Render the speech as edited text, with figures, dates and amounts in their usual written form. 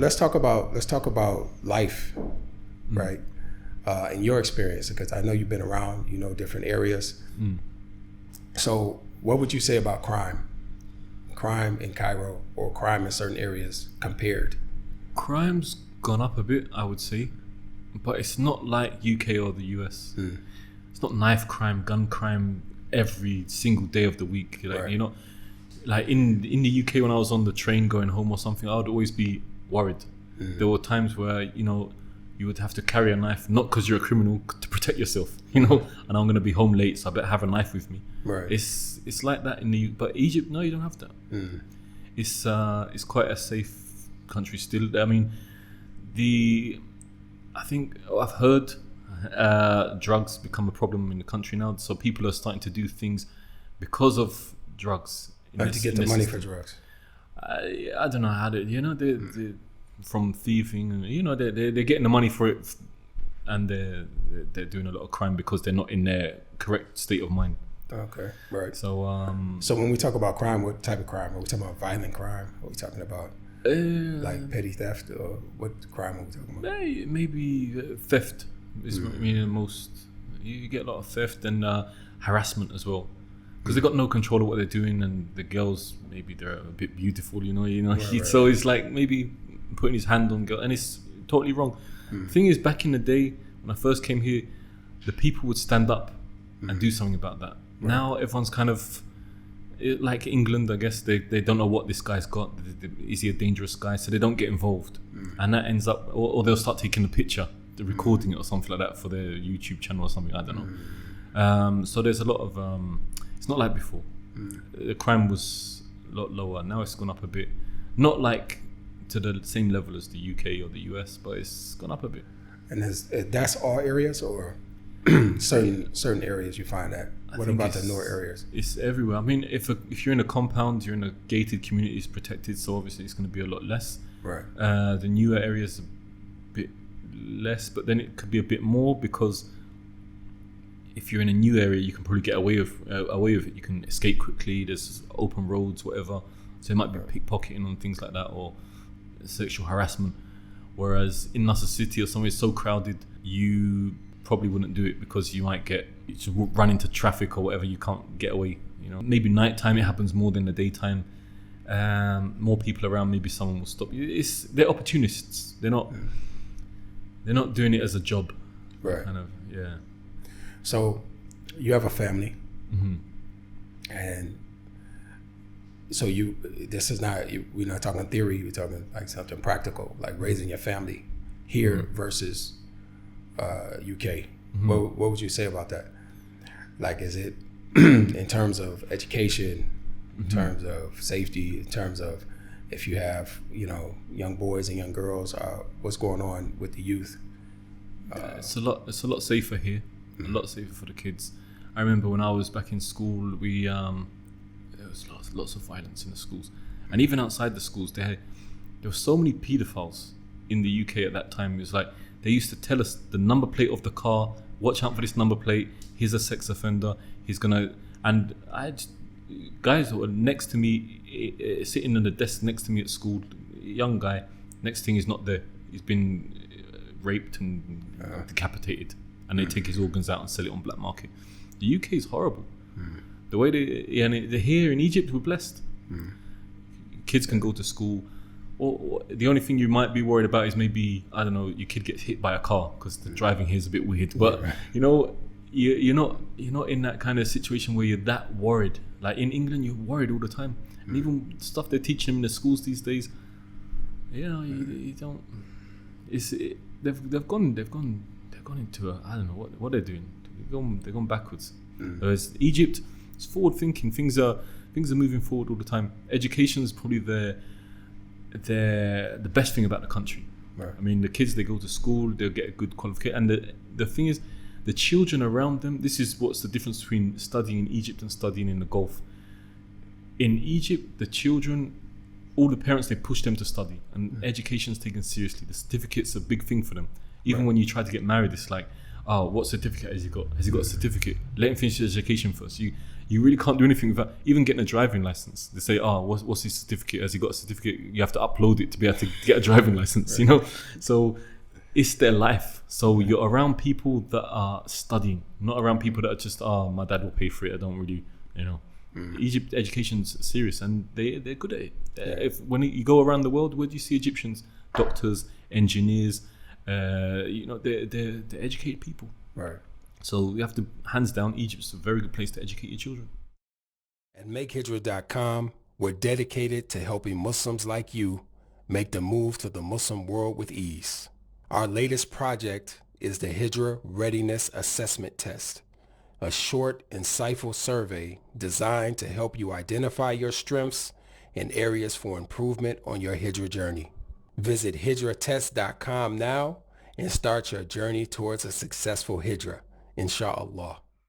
let's talk about life, right? In your experience, because I know you've been around, you know, different areas. So what would you say about crime in Cairo or crime in certain areas compared? Crime's gone up a bit, I would say, but it's not like UK or the US. It's not knife crime, gun crime every single day of the week. Like, right. You know, like in the UK when I was on the train going home or something, I would always be worried. There were times where, you know, you would have to carry a knife, not because you're a criminal, to protect yourself, you know, and I'm going to be home late, so I better have a knife with me. Right. It's like that but Egypt, no, you don't have that. It's quite a safe country still. I mean, I think I've heard drugs become a problem in the country now, so people are starting to do things because of drugs. Like to get the money for drugs. I don't know how to, you know, they from thieving, and you know, they're getting the money for it, and they're doing a lot of crime because they're not in their correct state of mind. Okay, right. So so when we talk about crime, what type of crime? Are we talking about violent crime? Are we talking about like petty theft, or what crime are we talking about? Maybe theft is I mean, most. You get a lot of theft and harassment as well, because they've got no control of what they're doing, and the girls, maybe they're a bit beautiful, you know. Right. So it's like maybe putting his hand on girl, and it's totally wrong. The thing is, back in the day when I first came here, the people would stand up and do something about that. Right. Now everyone's kind of like England, I guess. They don't know what this guy's got. Is he a dangerous guy? So they don't get involved, and that ends up, or they'll start taking a picture, recording it or something like that for their YouTube channel or something. I don't know. So there's a lot of it's not like before. The crime was a lot lower. Now it's gone up a bit. Not like to the same level as the UK or the US, but it's gone up a bit. And that's all areas, or certain areas you find that? What about the newer areas? It's everywhere. I mean, if you're in a compound, you're in a gated community, it's protected, so obviously it's going to be a lot less. Right. The newer areas a bit less, but then it could be a bit more, because if you're in a new area, you can probably get away with it. You can escape quickly. There's open roads, whatever. So it might be pickpocketing and things like that, or sexual harassment. Whereas in Nasser City or somewhere so crowded, you probably wouldn't do it, because you might run into traffic or whatever. You can't get away. You know, maybe nighttime it happens more than the daytime. More people around, maybe someone will stop you. They're opportunists. They're not doing it as a job. Right. Kind of, yeah. So you have a family, and so we're not talking theory, we're talking like something practical, like raising your family here versus UK. What would you say about that? Like, is it in terms of education, in terms of safety, in terms of if you have, you know, young boys and young girls, what's going on with the youth? It's a lot safer here. A lot safer for the kids. I remember when I was back in school, there was lots of violence in the schools, and even outside the schools, there were so many paedophiles in the UK at that time. It was like they used to tell us the number plate of the car. Watch out for this number plate. He's a sex offender. He's gonna. And guys who were next to me, sitting on the desk next to me at school, young guy. Next thing, he's not there. He's been raped and decapitated. And they take his organs out and sell it on black market. The UK is horrible. The way they're here in Egypt, we're blessed. Kids can go to school, or the only thing you might be worried about is maybe, I don't know, your kid gets hit by a car, because the driving here is a bit weird. But you know, you're not in that kind of situation where you're that worried. Like in England, you're worried all the time, and even stuff they're teaching them in the schools these days, you know, you don't. They've gone into I don't know what they're doing. They're gone backwards. Whereas Egypt, it's forward thinking. Things are moving forward all the time. Education is probably the best thing about the country. Right. I mean, the kids, they go to school, they'll get a good qualification, and the thing is, the children around them. This is what's the difference between studying in Egypt and studying in the Gulf. In Egypt, the children, all the parents, they push them to study, and education's taken seriously. The certificate's a big thing for them. Even when you try to get married, it's like, oh, what certificate has he got? Has he got a certificate? Let him finish his education first. You really can't do anything without even getting a driving license. They say, oh, what's his certificate? Has he got a certificate? You have to upload it to be able to get a driving license, you know? So it's their life. So you're around people that are studying, not around people that are just, oh, my dad will pay for it. I don't really, you know. Egypt education's serious, and they're good at it. If when you go around the world, where do you see Egyptians? Doctors, engineers, you know, they're educated people. Right. So you have to, hands down, Egypt's a very good place to educate your children. At MakeHijrah.com, we're dedicated to helping Muslims like you make the move to the Muslim world with ease. Our latest project is the Hijrah Readiness Assessment Test, a short, insightful survey designed to help you identify your strengths and areas for improvement on your Hijrah journey. Visit HijrahTest.com now and start your journey towards a successful Hijrah, inshallah.